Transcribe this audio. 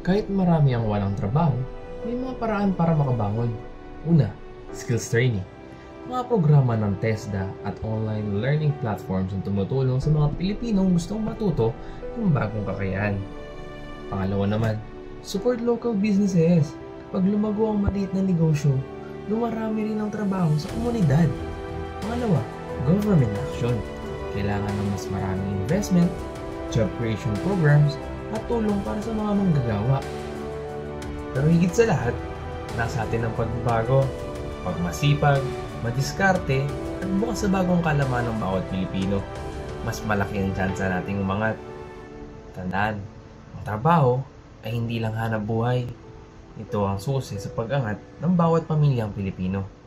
Kahit marami ang walang trabaho, may mga paraan para makabangon. Una, skills training. Mga programa ng TESDA at online learning platforms ang tumutulong sa mga Pilipinong gustong matuto ng bagong kakayahan. Pangalawa naman, support local businesses. Pag lumago ang maliit na negosyo, lumarami rin ang trabaho sa komunidad. Pangalawa, government action. Kailangan ng mas maraming investment, job creation programs, at tulong para sa mga manggagawa. Pero higit sa lahat, nasa atin ang pagbabago, pagmasipag, madiskarte, at bukas sa bagong kalaman ng bawat Pilipino. Mas malaki ang tsansa nating umangat. Tandaan, ang trabaho ay hindi lang hanap buhay. Ito ang susi sa pag-angat ng bawat pamilyang Pilipino.